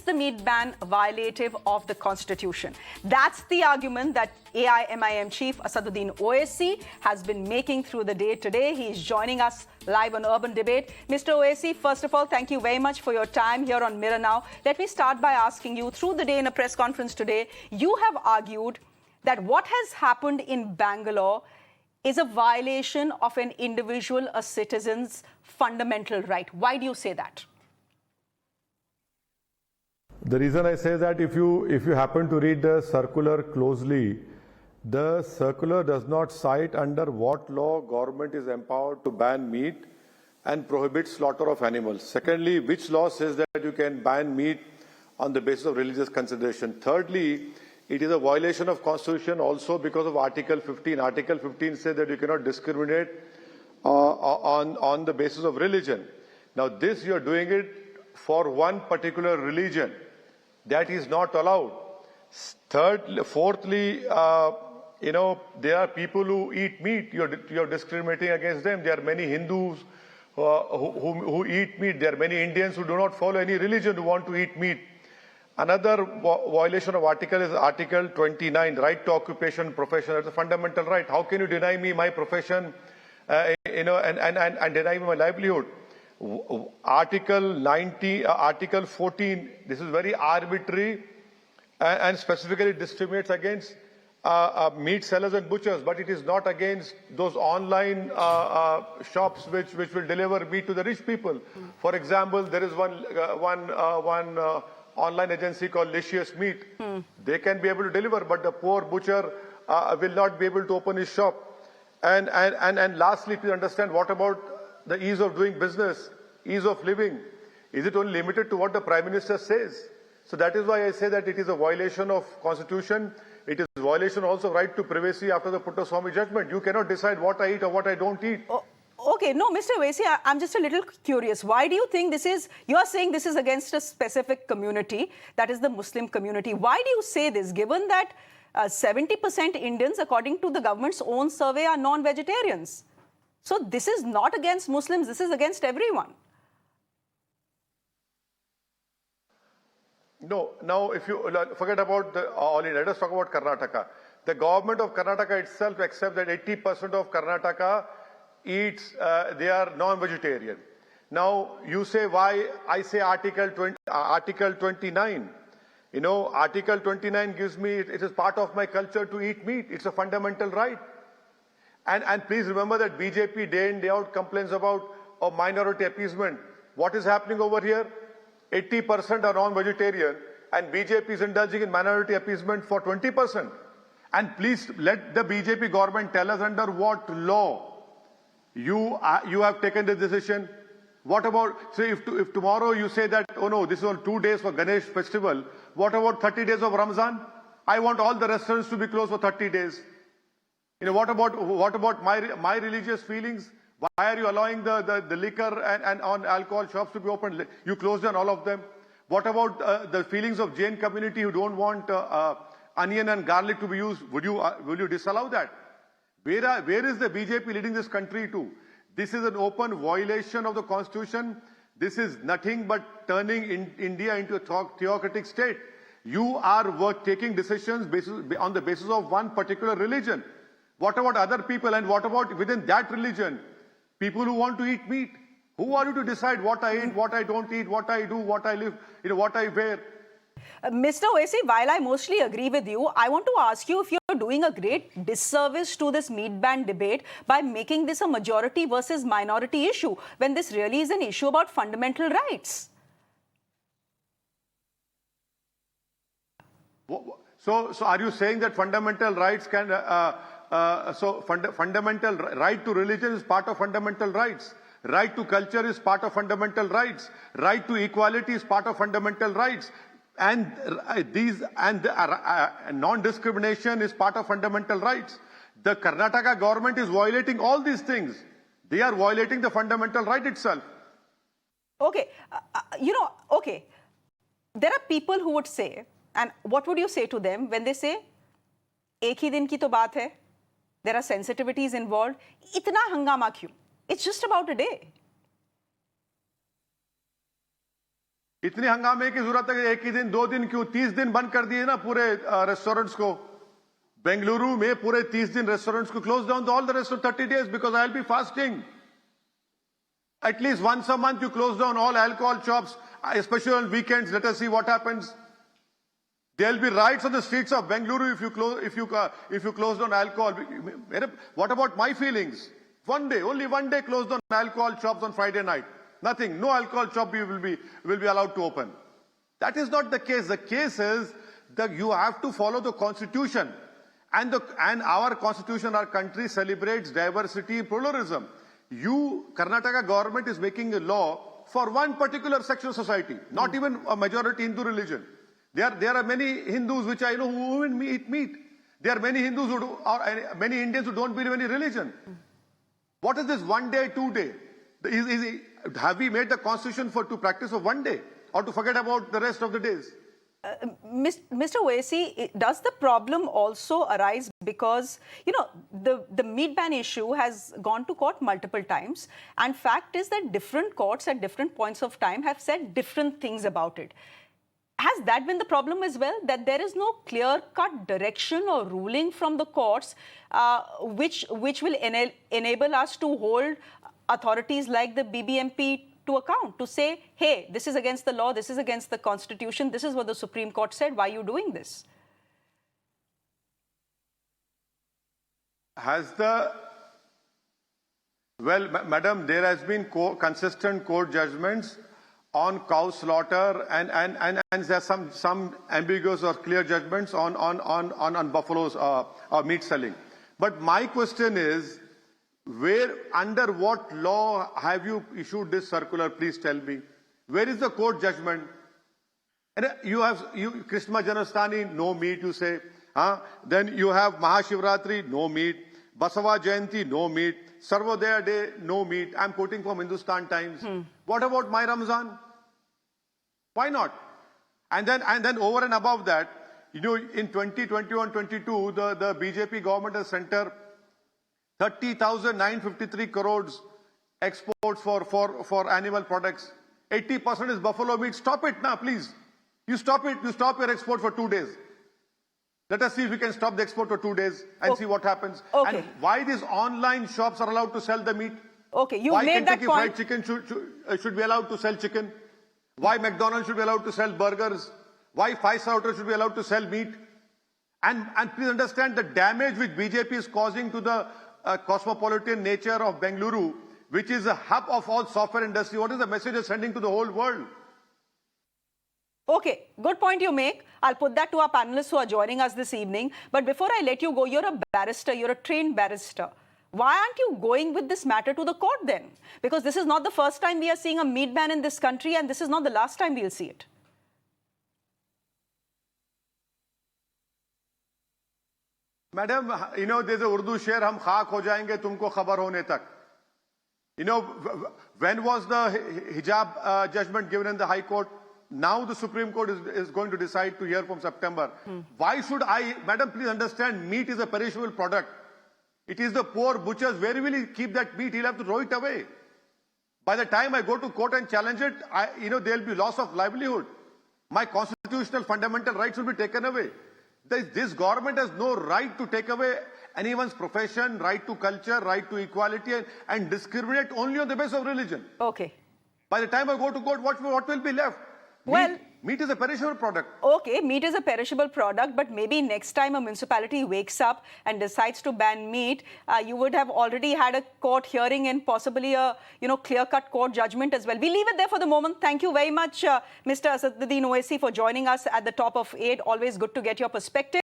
the meat ban violative of the Constitution? That's the argument that AIMIM Chief Asaduddin Owaisi has been making through the day today. He's joining us live on Urban Debate. Mr. Owaisi, first of all, thank you very much for your time here on Mirror Now. Let me start by asking you, through the day in a press conference today, you have argued that what has happened in Bangalore is a violation of an individual, a citizen's fundamental right. Why do you say that? The reason I say that, if you happen to read the circular closely, the circular does not cite under what law government is empowered to ban meat and prohibit slaughter of animals. Secondly, which law says that you can ban meat on the basis of religious consideration. Thirdly, it is a violation of Constitution also because of Article 15. Article 15 says that you cannot discriminate on the basis of religion. Now this, you are doing it for one particular religion. That is not allowed. Fourthly, there are people who eat meat. You're discriminating against them. There are many Hindus who eat meat. There are many Indians who do not follow any religion who want to eat meat. Another violation of article is Article 29, right to occupation, profession. It's a fundamental right. How can you deny me my profession, and deny me my livelihood? Article 14, this is very arbitrary and specifically discriminates against meat sellers and butchers, but it is not against those online shops which will deliver meat to the rich people. For example, there is one online agency called Licious Meat. They can be able to deliver, but the poor butcher will not be able to open his shop. And lastly, please understand, what about the ease of doing business, ease of living? Is it only limited to what the Prime Minister says? So that is why I say that it is a violation of Constitution. It is a violation also of right to privacy after the Puttaswamy judgment. You cannot decide what I eat or what I don't eat. Okay, no, Mr. Owaisi, I'm just a little curious. Why do you think this is, you are saying this is against a specific community, that is the Muslim community. Why do you say this, given that 70% Indians, according to the government's own survey, are non-vegetarians? So this is not against Muslims, this is against everyone. No, now if you forget about all India, let us talk about Karnataka. The government of Karnataka itself accepts that 80% of Karnataka eats, they are non-vegetarian. Now you say why I say Article 29. Article 29 gives me, it is part of my culture to eat meat. It's a fundamental right. And please remember that BJP day in day out complains about a minority appeasement. What is happening over here? 80% are non-vegetarian and BJP is indulging in minority appeasement for 20%. And please let the BJP government tell us under what law you have taken the decision. What about, say, if tomorrow you say that, oh no, this is on 2 days for Ganesh Festival, what about 30 days of Ramzan? I want all the restaurants to be closed for 30 days. What about my religious feelings? Why are you allowing the liquor and on alcohol shops to be opened? You close down all of them. What about the feelings of Jain community who don't want onion and garlic to be used? Will you disallow that? Where is the BJP leading this country to? This is an open violation of the Constitution. This is nothing but turning India into a theocratic state. You are taking decisions on the basis of one particular religion. What about other people, and what about within that religion? People who want to eat meat. Who are you to decide what I eat, what I don't eat, what I do, what I live, what I wear? Mr. Owaisi, while I mostly agree with you, I want to ask you if you're doing a great disservice to this meat ban debate by making this a majority versus minority issue, when this really is an issue about fundamental rights. So are you saying that fundamental rights can... fundamental right to religion is part of fundamental rights. Right to culture is part of fundamental rights. Right to equality is part of fundamental rights. And non-discrimination is part of fundamental rights. The Karnataka government is violating all these things. They are violating the fundamental right itself. Okay, okay. There are people who would say, and what would you say to them when they say, "Ek hi din ki to baat hai. There are sensitivities involved. Itna hangama kyun? It's just about a day." इतनी हंगामे की जरूरत है, एक ही दिन 2 दिन क्यों, 30 दिन बंद कर दिए ना पूरे रेस्टोरेंट्स को. बेंगलुरु में पूरे 30 दिन रेस्टोरेंट्स को close down, all the rest of 30 days because I'll be fasting. At least once a month you close down all alcohol shops, especially on weekends. Let us see what happens. There'll be riots on the streets of Bengaluru if you close down alcohol. What about my feelings? One day, only one day, close down alcohol shops on Friday night. Nothing, no alcohol shop will be allowed to open. That is not the case. The case is that you have to follow the constitution, and our constitution, our country celebrates diversity, pluralism. Karnataka government is making a law for one particular section of society, not even a majority Hindu religion. There are many Hindus which I know who eat meat. There are many Hindus many Indians who don't believe in any religion. What is this 1 day, 2 day? Have we made the constitution to practice for 1 day, or to forget about the rest of the days? Mr. Owaisi, does the problem also arise because, the meat ban issue has gone to court multiple times, and fact is that different courts at different points of time have said different things about it. Has that been the problem as well, that there is no clear-cut direction or ruling from the courts which will enable us to hold authorities like the BBMP to account, to say, hey, this is against the law, this is against the constitution, this is what the Supreme Court said, why are you doing this? Well, madam, there has been consistent court judgments on cow slaughter, and there are some ambiguous or clear judgments on buffaloes meat selling. But my question is, under what law have you issued this circular? Please tell me. Where is the court judgment? And you Krishna Janasthani, no meat, you say. Then you have Mahashivratri, no meat. Basava Jayanti, no meat. Sarvodaya Day, no meat. I'm quoting from Hindustan Times. What about my Ramzan? Why not? And then over and above that, in 2021-22, the BJP government has sent 30,953 crores exports for animal products. 80% is buffalo meat. Stop it now, please. You stop it. You stop your export for 2 days. Let us see if we can stop the export for 2 days and see what happens. Okay. And why these online shops are allowed to sell the meat? Okay, you why made Kentucky that point. Fried Chicken should be allowed to sell chicken? Why McDonald's should be allowed to sell burgers? Why five-star hotels should be allowed to sell meat? And please understand the damage which BJP is causing to the cosmopolitan nature of Bengaluru, which is a hub of all software industry. What is the message it's sending to the whole world? Okay, good point you make. I'll put that to our panelists who are joining us this evening. But before I let you go, you're a barrister, you're a trained barrister. Why aren't you going with this matter to the court then? Because this is not the first time we are seeing a meat ban in this country, and this is not the last time we'll see it. Madam, there's a Urdu sher, hum khaak ho jayenge tumko khabar hone tak. When was the hijab judgment given in the High Court? Now the Supreme Court is going to decide to hear from September. Why should madam, please understand, meat is a perishable product. It is the poor butchers. Where will he keep that meat? He'll have to throw it away. By the time I go to court and challenge it, there'll be loss of livelihood. My constitutional fundamental rights will be taken away. This government has no right to take away anyone's profession, right to culture, right to equality, and discriminate only on the basis of religion. Okay. By the time I go to court, what will be left? Well, meat is a perishable product. Okay, meat is a perishable product, but maybe next time a municipality wakes up and decides to ban meat, you would have already had a court hearing and possibly a clear-cut court judgment as well. We leave it there for the moment. Thank you very much, Mr. Asaduddin Owaisi, for joining us at the top of 8. Always good to get your perspective.